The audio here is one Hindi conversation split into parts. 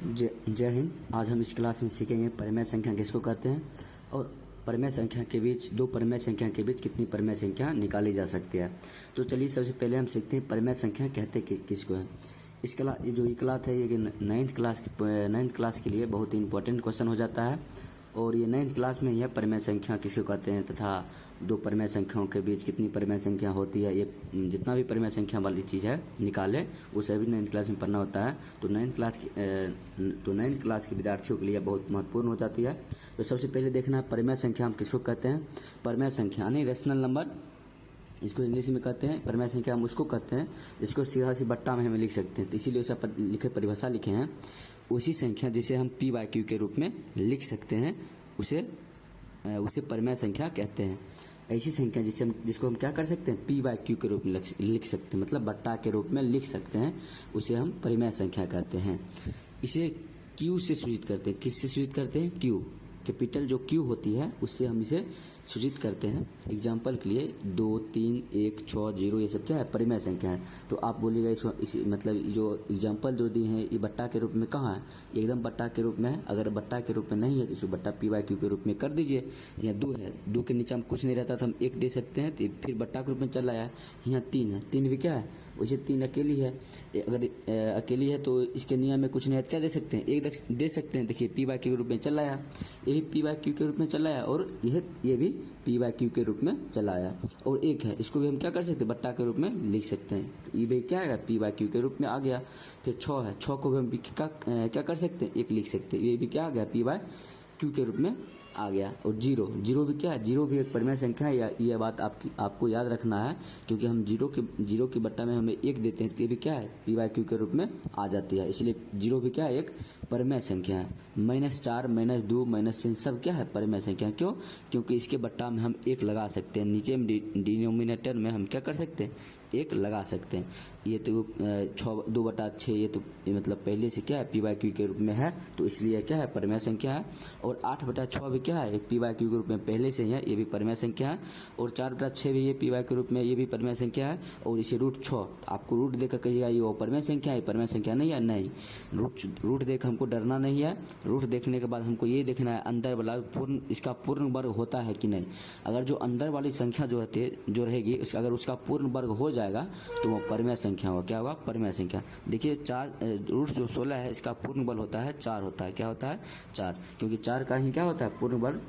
जय हिंद। आज हम इस क्लास में सीखेंगे परिमेय संख्या किसको कहते हैं और परिमेय संख्या के बीच दो परिमेय संख्या के बीच कितनी परिमेय संख्या निकाली जा सकती है। तो चलिए सबसे पहले हम सीखते हैं परिमेय संख्या कहते किसको है। इस क्लास जो ये क्लास है ये 9th क्लास के लिए बहुत ही इंपॉर्टेंट क्वेश्चन हो जाता है और ये 9th क्लास में यह परिमेय संख्या किसको कहते हैं तथा दो परिमेय संख्याओं के बीच कितनी परिमेय संख्या होती है, ये जितना भी परिमेय संख्या वाली चीज़ है निकाले वो सभी 9th क्लास में पढ़ना होता है। तो 9th क्लास के विद्यार्थियों के लिए बहुत महत्वपूर्ण हो जाती है। तो सबसे पहले देखना है परिमेय संख्या हम किसको कहते हैं। परिमेय संख्या यानी रेशनल नंबर, इसको इंग्लिश में कहते हैं। परिमेय संख्या हम उसको कहते हैं जिसको सीधा सी बट्टा में हम लिख सकते हैं, तो इसीलिए उसे लिखे परिभाषा लिखे हैं। उसी संख्या जिसे हम पी बाई क्यू के रूप में लिख सकते हैं उसे परिमेय संख्या कहते हैं। ऐसी संख्या जिसको हम क्या कर सकते हैं, पी बाई क्यू के रूप में लिख सकते हैं, मतलब बट्टा के रूप में लिख सकते हैं, उसे हम परिमेय संख्या कहते हैं। इसे क्यू से सूचित करते हैं। किससे सूचित करते हैं? क्यू, कैपिटल जो क्यू होती है उससे हम इसे सूचित करते हैं। एग्जाम्पल के लिए 2, 3, 1, 6, 0 ये सब क्या है, परिमेय संख्या है। तो आप बोलिएगा इस मतलब जो एग्जाम्पल जो दी है ये बट्टा के रूप में कहाँ है, एकदम बट्टा के रूप में है। अगर बट्टा के रूप में नहीं है तो इसे बट्टा पी बाई क्यू के रूप में कर दीजिए। यहाँ 2 है, 2 के नीचे हम कुछ नहीं रहता तो हम 1 दे सकते हैं, तो फिर बट्टा के रूप में चला आया। यहाँ 3 है, 3 भी क्या है, वैसे 3 अकेली है। अगर अकेली है तो इसके नियम में कुछ नहीं है तो क्या दे सकते हैं, 1 दे सकते हैं। देखिए पी बाई क्यू के रूप में चला आया, ये भी पी बाई क्यू के रूप में चला आया और ये भी पी बाई क्यू के रूप में चला आया। और 1 है, इसको भी हम क्या कर सकते हैं, बट्टा के रूप में लिख सकते हैं। ये भी क्या आएगा, पी बाई क्यू के रूप में आ गया। फिर 6 है, 6 को भी हम क्या कर सकते हैं, 1 लिख सकते हैं। ये भी क्या आ गया, पी बाई क्यू के रूप में आ गया। और 0 भी क्या है, 0 भी एक परिमेय संख्या है। यह बात आपको याद रखना है, क्योंकि हम 0 की बट्टा में हमें 1 देते हैं तो ये भी क्या है, पी बाई क्यू के रूप में आ जाती है। इसलिए 0 भी क्या है, एक परिमेय संख्या है। -4, -2, -3 सब क्या है, परिमेय संख्या। क्यों? क्योंकि इसके बट्टा में हम 1 लगा सकते हैं, नीचे में डिनोमिनेटर में हम क्या कर सकते हैं, 1 लगा सकते हैं। ये तो 2/6 ये तो मतलब पहले से क्या है, पी बाई क्यू के रूप में है, तो इसलिए क्या है, परिमेय संख्या है। और 8/6 भी क्या है, एक पी बाई क्यू के रूप में पहले से है, ये भी परिमेय संख्या है। और 4/6 भी ये पी बाई के रूप में, ये भी परिमेय संख्या है। और इसे √6 आपको रूट देकर कहिएगा ये वो परिमेय संख्या है, परिमेय संख्या नहीं है, नहीं। रूट देख हमको डरना नहीं है। रूट देखने के बाद हमको ये देखना है अंदर वाला इसका पूर्ण वर्ग होता है कि नहीं। अगर जो अंदर वाली संख्या जो रहेगी अगर उसका पूर्ण वर्ग हो जाएगा तो वो परिमेय संख्या होगा। क्या होगा, परिमेय संख्या। देखिए 4 रूट जो 16 है इसका पूर्ण वर्ग होता है 4 होता है। क्या होता है, 4, क्योंकि 4 का ही क्या होता है, पूर्ण वर्ग।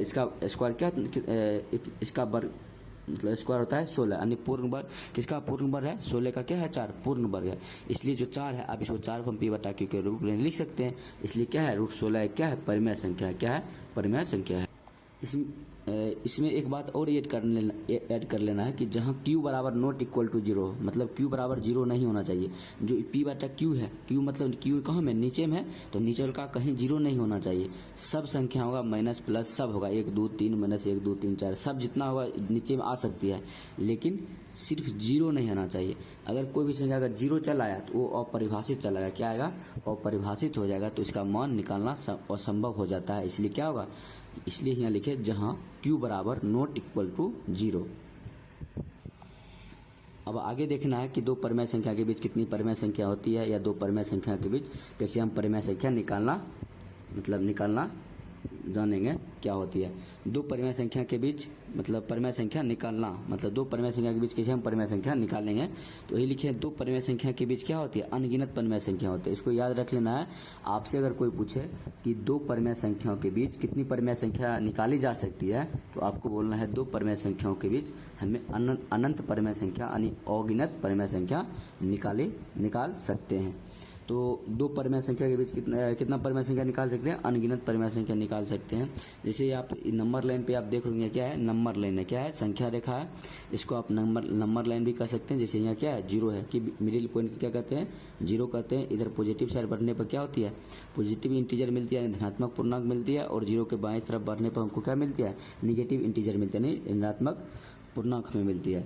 इसका स्क्वायर क्या, इसका वर्ग मतलब स्क्वायर होता है 16, यानी पूर्ण वर्ग। किसका पूर्ण वर्ग है, 16 का क्या है, 4 पूर्ण वर्ग है। इसलिए जो 4 है, अब इसको 4 को हम पी बटा क्यू के रूप में लिख सकते हैं। इसलिए क्या है, √16 क्या है, परिमेय संख्या है। क्या है, परिमेय संख्या है। इसमें एक बात और ऐड कर लेना है कि जहाँ q बराबर नॉट इक्वल टू 0, मतलब q बराबर 0 नहीं होना चाहिए। जो p बटा q है, q मतलब q कहाँ में, नीचे में है, तो नीचे का कहीं 0 नहीं होना चाहिए। सब संख्या होगा माइनस प्लस सब होगा, 1, 2, 3 -1, 2, 3, 4 सब जितना होगा नीचे में आ सकती है, लेकिन सिर्फ 0 नहीं आना चाहिए। अगर कोई भी संख्या अगर 0 चला आया तो वो अपरिभाषित चला गया। क्या आएगा, अपरिभाषित हो जाएगा, तो इसका मान निकालना असंभव हो जाता है। इसलिए क्या होगा, इसलिए यहाँ लिखे जहाँ q बराबर नॉट इक्वल टू 0। अब आगे देखना है कि दो परिमेय संख्या के बीच कितनी परिमेय संख्या होती है, या दो परिमेय संख्या के बीच कैसे हम परिमेय संख्या निकालना जानेंगे क्या होती है। दो परिमेय संख्या के बीच मतलब परिमेय संख्या निकालना, मतलब दो परिमेय संख्या के बीच कैसे हम परिमेय संख्या निकालेंगे। तो यही लिखे, दो परिमेय संख्या के बीच क्या होती है, अनगिनत परिमेय संख्या होती है। इसको याद रख लेना है। आपसे अगर कोई पूछे कि दो परिमेय संख्याओं के बीच कितनी परिमेय संख्या निकाली जा सकती है, तो आपको बोलना है दो परिमेय संख्याओं के बीच हमें अनंत परिमेय संख्या यानी अगिनत परिमेय संख्या निकाल सकते हैं। तो दो परिमेय संख्या के बीच कितना परिमेय संख्या निकाल सकते हैं, अनगिनत परिमेय संख्या निकाल सकते हैं। जैसे आप नंबर लाइन पे आप देख रहे हैं, क्या है, नंबर लाइन है, क्या है, संख्या रेखा है। इसको आप नंबर लाइन भी कह सकते हैं। जैसे यहाँ क्या है, 0 है, कि मिडिल पॉइंट को क्या कहते हैं, 0 कहते हैं। इधर पॉजिटिव साइड बढ़ने पर क्या होती है, पॉजिटिव इंटीजर मिलती है, धनात्मक पूर्णांक मिलती है। और 0 के बाएं तरफ बढ़ने पर हमको क्या मिलती है, निगेटिव इंटीजर मिलती है, नहीं ऋणात्मक पूर्णांक हमें मिलती है।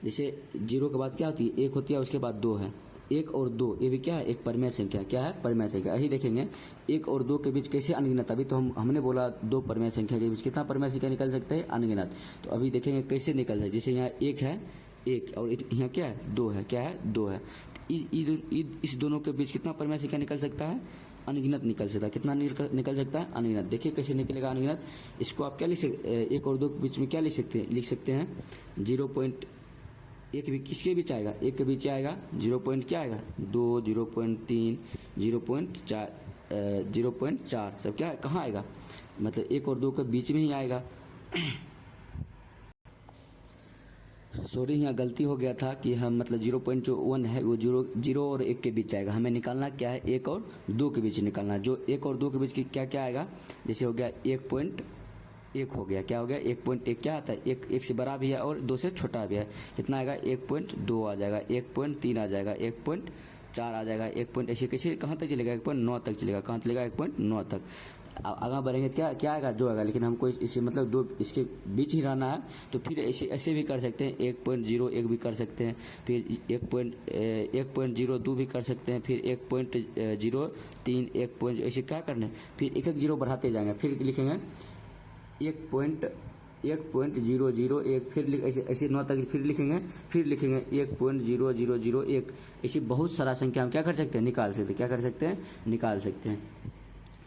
जैसे 0 के बाद क्या होती है, 1 होती है, उसके बाद 2 है। 1 और 2 ये भी क्या है, एक परिमेय संख्या। क्या है, परिमेय संख्या। यही देखेंगे 1 और 2 के बीच कैसे अनगिनत। अभी तो हमने बोला दो परिमेय संख्या के बीच कितना परिमेय संख्या निकल सकता है, अनगिनत। तो अभी देखेंगे कैसे निकल जाए। जैसे यहाँ 1 है, 1 और यहाँ क्या है, 2 है, क्या है, 2 है। इस दोनों के बीच कितना परिमेय संख्या निकल सकता है? अनगिनत निकल सकता है। कितना निकल सकता है? अनगिनत। देखिए कैसे निकलेगा अनगिनत। इसको आप क्या लिख सकते, 1 और 2 के बीच में क्या लिख सकते हैं 0.1 भी किसके बीच आएगा? 1 के बीच आएगा 0. क्या आएगा? 2, 0.3, 0.4, 0.4 सब क्या कहाँ आएगा? मतलब 1 और 2 के बीच में ही आएगा। सॉरी, यहाँ गलती हो गया था कि हम मतलब 0.1 है वो 0 और 1 के बीच आएगा। हमें निकालना क्या है? 1 और 2 के बीच निकालना। जो 1 और 2 के बीच की क्या क्या आएगा? जैसे हो गया 1.1 हो गया। क्या हो गया? 1.1 क्या आता है? 1 से बड़ा भी है और 2 से छोटा भी है। कितना आएगा? 1.2 आ जाएगा, 1.3 आ जाएगा, 1.4 आ जाएगा, 1. ऐसे कैसे कहाँ तक चलेगा? 1.9 तक चलेगा। कहाँ चलेगा? 1.9 तक। आगे बढ़ेंगे क्या आएगा? जो आएगा। लेकिन हमको इसे मतलब 2 इसके बीच ही रहना है, तो फिर ऐसे भी कर सकते हैं। 1.01 भी कर सकते हैं, फिर 1.02 भी कर सकते हैं, फिर 1.03, 1. ऐसे क्या करना है? फिर एक जीरो बढ़ाते जाएंगे। फिर लिखेंगे 1.001, फिर ऐसे 9 तक फिर लिखेंगे 1.0001। ऐसी बहुत सारा संख्या हम क्या कर सकते हैं? निकाल सकते हैं।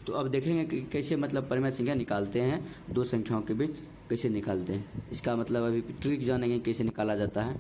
तो अब देखेंगे कि कैसे मतलब परिमेय संख्या निकालते हैं, दो संख्याओं के बीच कैसे निकालते हैं। इसका मतलब अभी ट्रिक जानेंगे कैसे निकाला जाता है।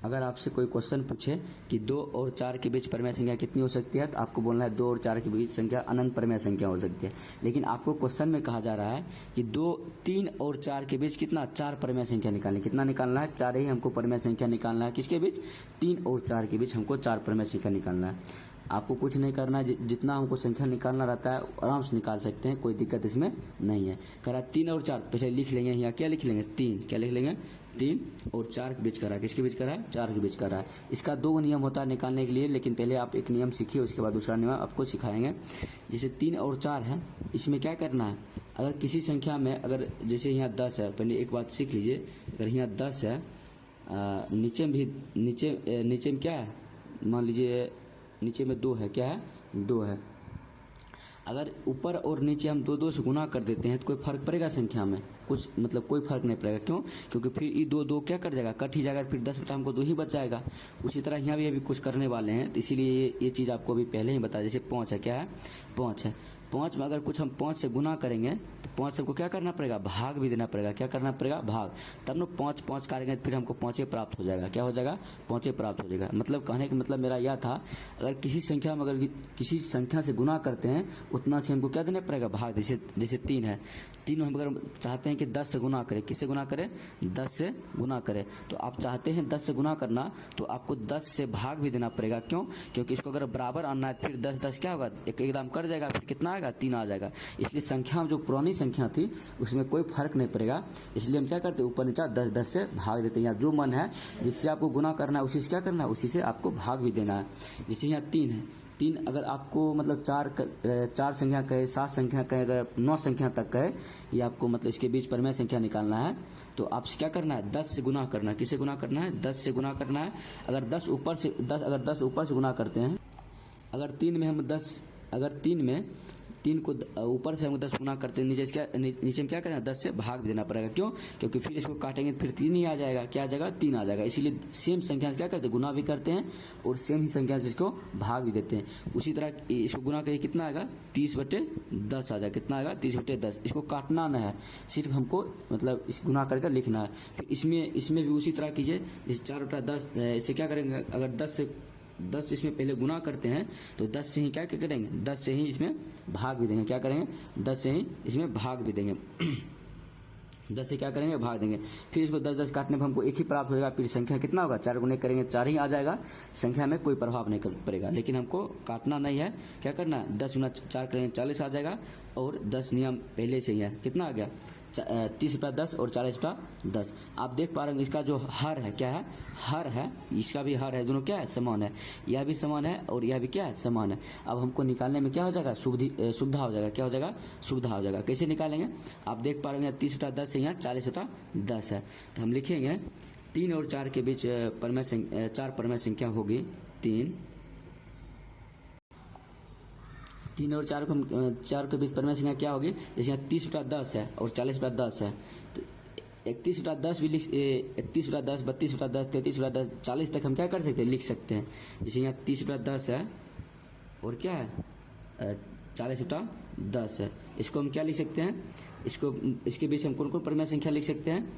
अगर आपसे कोई क्वेश्चन पूछे कि 2 और 4 के बीच परिमेय संख्या कितनी हो सकती है, तो आपको बोलना है 2 और 4 के बीच संख्या अनंत परिमेय संख्या हो सकती है। लेकिन आपको क्वेश्चन में कहा जा रहा है कि 2, 3 और 4 के बीच कितना? 4 परिमेय संख्या निकालनी। कितना निकालना है? 4 ही हमको परिमेय संख्या निकालना है। किसके बीच? 3 और 4 के बीच हमको 4 परिमेय संख्या निकालना है। आपको कुछ नहीं करना है, जितना हमको संख्या निकालना रहता है आराम से निकाल सकते हैं, कोई दिक्कत इसमें नहीं है। करा 3 और 4 पहले लिख लेंगे। यहाँ क्या लिख लेंगे? 3। क्या लिख लेंगे? 3 और 4 के बीच करा है। किसके बीच करा है? 4 के बीच करा है। इसका 2 नियम होता है निकालने के लिए, लेकिन पहले आप एक नियम सीखिए, उसके बाद दूसरा नियम आपको सिखाएंगे। जैसे 3 और 4 है, इसमें क्या करना है? अगर किसी संख्या में अगर जैसे यहाँ 10 है, पहले एक बात सीख लीजिए। अगर यहाँ 10 है, नीचे में क्या है? मान लीजिए नीचे में 2 है। क्या है? 2 है। अगर ऊपर और नीचे हम 2 से गुना कर देते हैं तो कोई फर्क पड़ेगा संख्या में? कुछ मतलब कोई फर्क नहीं पड़ेगा। क्यों? क्योंकि फिर ये 2 क्या कर जाएगा? कट ही जाएगा। फिर 10 बटा हमको 2 ही बच जाएगा। उसी तरह यहाँ भी अभी कुछ करने वाले हैं, तो इसीलिए ये चीज़ आपको अभी पहले ही बता। जैसे 5 है। क्या है? 5 है। 5 में अगर कुछ हम 5 से गुना करेंगे तो 5 से हमको क्या करना पड़ेगा? भाग भी देना पड़ेगा। क्या करना पड़ेगा? भाग। तब ना 5 करेंगे फिर हमको 5 प्राप्त हो जाएगा। क्या हो जाएगा? 5 प्राप्त हो जाएगा। मतलब कहने का मतलब मेरा यह था, अगर किसी संख्या में अगर किसी संख्या से गुना करते हैं उतना से हमको क्या देना पड़ेगा? भाग। जैसे 3 है। 3 हम अगर चाहते हैं कि 10 से गुना करें, किससे गुना करें? 10 से गुना करें। तो आप चाहते हैं 10 से गुना करना, तो आपको 10 से भाग भी देना पड़ेगा। क्यों? क्योंकि इसको अगर बराबर आना है, फिर 10 क्या होगा? एकदम कट जाएगा। फिर कितना आएगा? 3 आ जाएगा। इसलिए संख्या जो पुरानी संख्या थी उसमें कोई फर्क नहीं पड़ेगा। इसलिए हम क्या करते हैं? ऊपर नीचे 10 से भाग देते हैं। या जो मन है जिससे आपको गुना करना है उसी से क्या करना है? उसी से आपको भाग भी देना है। जैसे यहाँ 3 है। 3 अगर आपको मतलब 4 संख्या कहे, 7 संख्या कहे, अगर 9 संख्या तक कहे, ये आपको मतलब इसके बीच परिमेय संख्या निकालना है, तो आपसे क्या करना है? 10 से गुना करना है। किससे गुना करना है? 10 से गुना करना है। अगर 10 ऊपर से गुना करते हैं, अगर 3 में हम 10, अगर 3 को ऊपर से हम 10 गुना करते हैं, नीचे में क्या करना है? 10 से भाग देना पड़ेगा। क्यों? क्योंकि फिर इसको काटेंगे फिर 3 ही आ जाएगा। क्या आ जाएगा? 3 आ जाएगा। इसीलिए सेम संख्या से क्या करते हैं? गुना भी करते हैं और सेम ही संख्या से इसको भाग भी देते हैं। उसी तरह इसको गुना करिए, कितना आएगा? 30/10 आ जाएगा। कितना आएगा? 30/10। इसको काटना न है, सिर्फ हमको मतलब इस गुना करके लिखना है। फिर इसमें भी उसी तरह कीजिए। इस 4/10 इसे क्या करेंगे? अगर 10 इसमें पहले गुना करते हैं तो 10 से ही क्या करेंगे? 10 से ही इसमें भाग भी देंगे। क्या करेंगे? 10 से ही इसमें भाग भी देंगे। 10 से क्या करेंगे? भाग देंगे। फिर इसको 10 काटने पर हमको 1 ही प्राप्त होगा। फिर संख्या कितना होगा? 4 गुने करेंगे 4 ही आ जाएगा। संख्या में कोई प्रभाव नहीं पड़ेगा। लेकिन हमको काटना नहीं है। क्या करना है? 10 गुना 4 करेंगे 40 आ जाएगा। और 10 नियम पहले से ही है। कितना आ गया? 30/10 और 40/10। आप देख पा रहे हैं इसका जो हर है, क्या है? हर है। इसका भी हर है। दोनों क्या है? समान है। यह भी समान है और यह भी क्या है? समान है। अब हमको निकालने में क्या हो जाएगा? सुविधा हो जाएगा। क्या हो जाएगा? सुविधा हो जाएगा। कैसे निकालेंगे? आप देख पा रहे हैं 30/10 से यहाँ 40/10 है। तो हम लिखेंगे 3 और 4 के बीच 4 परिमेय संख्या होगी। 3 और 4 के बीच परिमेय संख्या क्या होगी? जैसे यहाँ 30/10 है और 40/10 है, तो 31 बटा 10 भी 31 बटा 10, 32 बटा 10, 33 बटा 10, 40 तक हम क्या कर सकते हैं, लिख सकते हैं। जैसे यहाँ 30 बटा 10 है और क्या है 40 बटा 10 है। इसको हम क्या लिख सकते हैं, इसके बीच हम कौन कौन परिमेय संख्या लिख सकते हैं।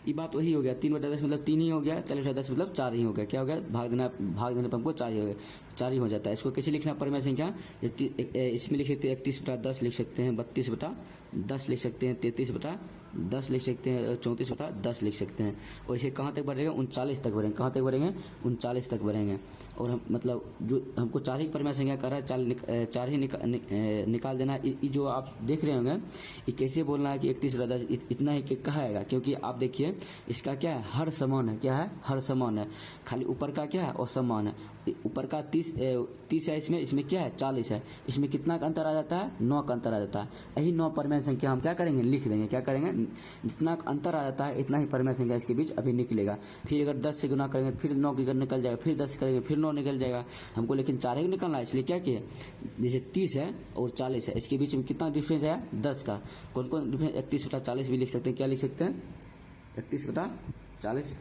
ये बात वही हो गया, 3 बटा 10 मतलब 3 ही हो गया, 40 बटा 10 मतलब 4 ही हो गया। क्या हो गया, भाग देने पर हमको 4 ही हो गया, 4 ही हो जाता है। इसको कैसे लिखना परिमेय संख्या, इसमें लिख सकते हैं 31 बटा 10 लिख सकते हैं, 32 बटा 10 लिख सकते हैं, 33 बटा 10 लिख सकते हैं, 34 बटा 10 लिख सकते हैं। और इसे कहाँ तक बढ़ेगा, 39 तक बढ़ेंगे। कहाँ तक बढ़ेंगे, 39 तक बढ़ेंगे। और हम मतलब जो हमको 4 ही परिमेय संख्या कर रहा है, 4 ही निकाल देना। ये जो आप देख रहे होंगे, ये कैसे बोलना है कि 31 बटा 10 इतना ही कहा आएगा, क्योंकि आप देखिए इसका क्या है, हर समान है। क्या है, हर समान है। खाली ऊपर का क्या है, असमान है। ऊपर का 30 है, इसमें क्या है 40 है। इसमें कितना का अंतर आ जाता है, 9 का अंतर आ जाता है। यही 9 परिमेय संख्या हम क्या करेंगे, लिख देंगे। क्या करेंगे, जितना अंतर आ जाता है इतना ही परिमेय संख्या इसके बीच अभी निकलेगा। फिर अगर 10 से गुना करेंगे फिर 9 की निकल जाएगा, फिर 10 करेंगे फिर 9 निकल जाएगा। हमको लेकिन 4 ही निकलना है, इसलिए क्या किया, जैसे 30 है और 40 है, इसके बीच में कितना डिफरेंस है, 10 का। कौन कौन डिफरेंस, 31 बटा 40 भी लिख सकते हैं। क्या लिख सकते हैं, 31 बटा 40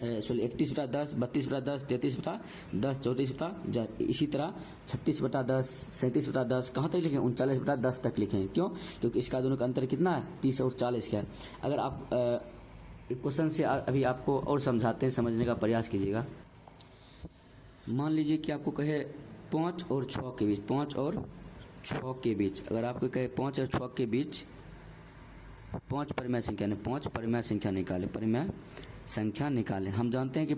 31 बटा 10, 32 बटा 10, 33 बटा 10, 34 बटा 10। इसी तरह 36 बटा 10, 37 बटा 10 कहाँ तक लिखें, 39 बटा 10 तक लिखें। क्यों, क्योंकि इसका दोनों का अंतर कितना है, 30 और 40 का है। अगर आप क्वेश्चन से अभी आपको और समझाते हैं, समझने का प्रयास कीजिएगा। मान लीजिए कि आपको कहे 5 और 6 के बीच, 5 और 6 के बीच, अगर आपको कहे 5 और 6 के बीच 5 परिमेय संख्या ने 5 परिमेय संख्या निकाले, परिमेय संख्या निकाले। हम जानते हैं कि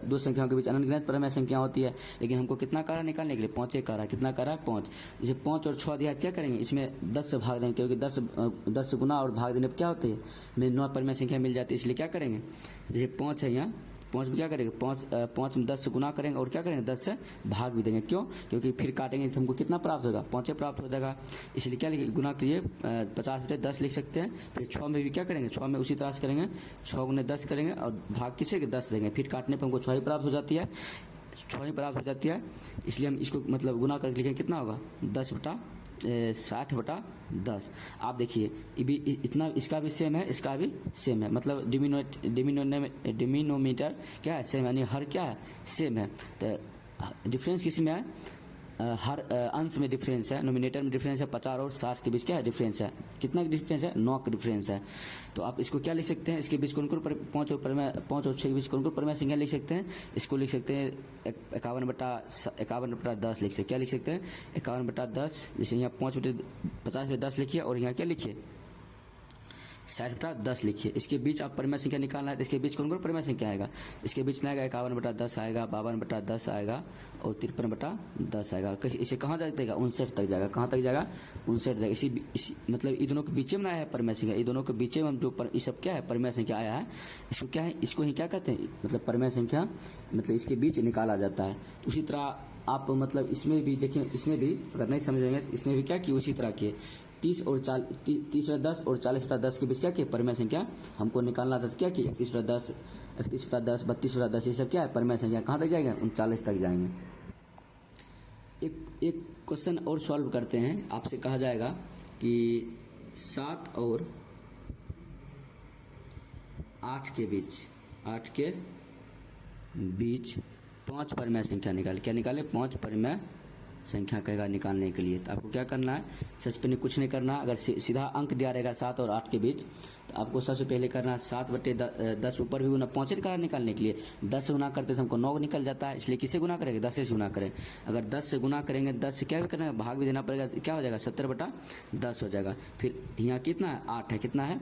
दो संख्याओं के बीच अनगिनत परिमेय संख्या होती है, लेकिन हमको कितना करा निकालने के लिए, 5 ही करा। कितना करा, 5। जैसे 5 और 6 दिया, क्या करेंगे, इसमें 10 से भाग देंगे, क्योंकि 10 से गुना और भाग देने पर क्या होती है, हमें 9 परिमेय संख्या मिल जाती है। इसलिए क्या करेंगे, जैसे 5 है यहाँ, 5 में क्या करेंगे, 5 में 10 से गुना करेंगे और क्या करेंगे, 10 से भाग भी देंगे। क्यों, क्योंकि फिर काटेंगे तो हमको कितना प्राप्त होगा, 5 प्राप्त हो जाएगा। इसलिए क्या लिखिए, गुना करिए, 50 बटे 10 लिख सकते हैं। फिर 6 में भी क्या करेंगे, 6 में उसी तरह से करेंगे, 6 गुने 10 करेंगे और भाग किसे, 10 देंगे। फिर काटने पर हमको 6 ही प्राप्त हो जाती है, 6 ही प्राप्त हो जाती है। इसलिए हम इसको मतलब गुना करके लिखेंगे, कितना होगा, 10 बटा 60 बटा 10। आप देखिए इतना, इसका भी सेम है, इसका भी सेम है, मतलब डिमिनोमीटर क्या है, सेम है, यानी हर क्या है, सेम है। तो डिफरेंस किस में है, हर अंश में डिफरेंस है, नोमिनेटर में डिफरेंस है। 50 और 60 के बीच क्या है, डिफरेंस है। कितना डिफरेंस है, 9 का डिफरेंस है। तो आप इसको क्या लिख सकते हैं, इसके बीच कौन कौन 5 और 6 के बीच कौन कौन परिमेय संख्या लिख सकते हैं। इसको लिख सकते हैं 51 बटा 10 लिख सकते, क्या लिख सकते हैं, 51 बटा 10। जैसे यहाँ 50 बटे 10 लिखिए और यहाँ क्या लिखिए, 60 बटा 10 लिखिए। इसके बीच आप परिमेय संख्या निकालना है, तो इसके बीच कौन कौन परिमेय संख्या आएगा, इसके बीच में आएगा 51 बटा 10 आएगा, 52 बटा 10 आएगा और 53 बटा 10 आएगा। इसे कहाँ तक जाएगा, 59 तक जाएगा। कहाँ तक जाएगा, 59 जाएगा। इसी मतलब ये दोनों के बीच में आया है परिमेय संख्या, ये दोनों के बीच में जो ये सब क्या है, परिमेय संख्या आया है, इसको क्या है, इसको ही क्या कहते हैं, मतलब परिमेय संख्या, मतलब इसके बीच निकाला जाता है। उसी तरह आप मतलब इसमें भी देखिए, इसमें भी अगर नहीं समझेंगे तो इसमें भी क्या किए, उसी तरह किए। 30 और 10 और 40 बटा 10 के बीच क्या किए, परिमेय संख्या हमको निकालना था, क्या किए, 31 बटा 10, 32 बटा 10, ये सब क्या है, परिमेय संख्या। कहाँ तक जाएगा, 39 तक जाएंगे। एक क्वेश्चन और सॉल्व करते हैं। आपसे कहा जाएगा कि 7 और 8 के बीच 5 परिमेय संख्या निकाले। क्या निकाले, 5 परिमेय संख्या कहेगा निकालने के लिए। तो आपको क्या करना है, सबसे पहले कुछ नहीं करना। अगर सीधा अंक दिया रहेगा 7 और 8 के बीच, तो आपको सबसे पहले करना 7 बटे 10 ऊपर भी गुना 5 का निकालने के लिए 10 से गुना करते तो हमको 9 निकल जाता है। इसलिए किससे गुना करेंगे, 10 से गुना करें। अगर 10 से गुना करेंगे, 10 से क्या भी करेंगे, भाग भी देना पड़ेगा, क्या हो जाएगा, 70 बटा 10 हो जाएगा। फिर यहाँ कितना है, 8 है, कितना है,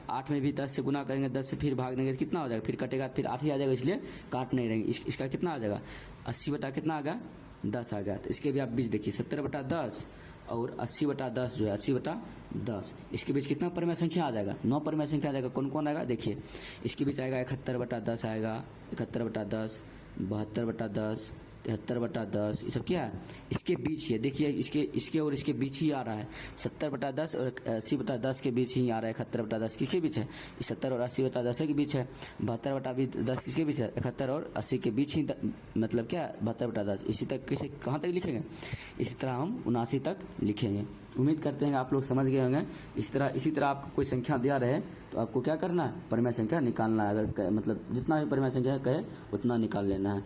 8 में भी 10 से गुना करेंगे, 10 से फिर भाग देंगे तो कितना हो जाएगा, फिर कटेगा, फिर 8 ही आ जाएगा, इसलिए काट नहीं रहेंगे। इसका कितना आ जाएगा, 80 बटा कितना आ गया, 10 आ गया। तो इसके भी आप बीच देखिए, 70 बटा 10 और 80 बटा 10 जो है, 80 बटा 10, इसके बीच कितना परिमेय संख्या आ जाएगा, 9 परिमेय संख्या आ जाएगा। कौन कौन आएगा, देखिए इसके बीच आएगा 71 बटा 10 आएगा, 71 बटा 10, 72 बटा 10, 73/10 ये सब क्या है, इसके बीच ही है। देखिए इसके और इसके बीच ही आ रहा है। 70/10 और 80/10 के बीच ही आ रहा है। 71/10 किसके बीच है, 70 और 80/10 के बीच है। 72/10 किसके बीच है, 71 और 80 के बीच ही मतलब क्या 72/10। इसी तक कैसे कहाँ तक लिखेंगे, इसी तरह हम 79 तक लिखेंगे। उम्मीद करते हैं आप लोग समझ गए होंगे। इसी तरह आपको कोई संख्या दिया रहे तो आपको क्या करना है, परिमेय संख्या निकालना है। अगर मतलब जितना भी परिमेय संख्या कहे उतना निकाल लेना है।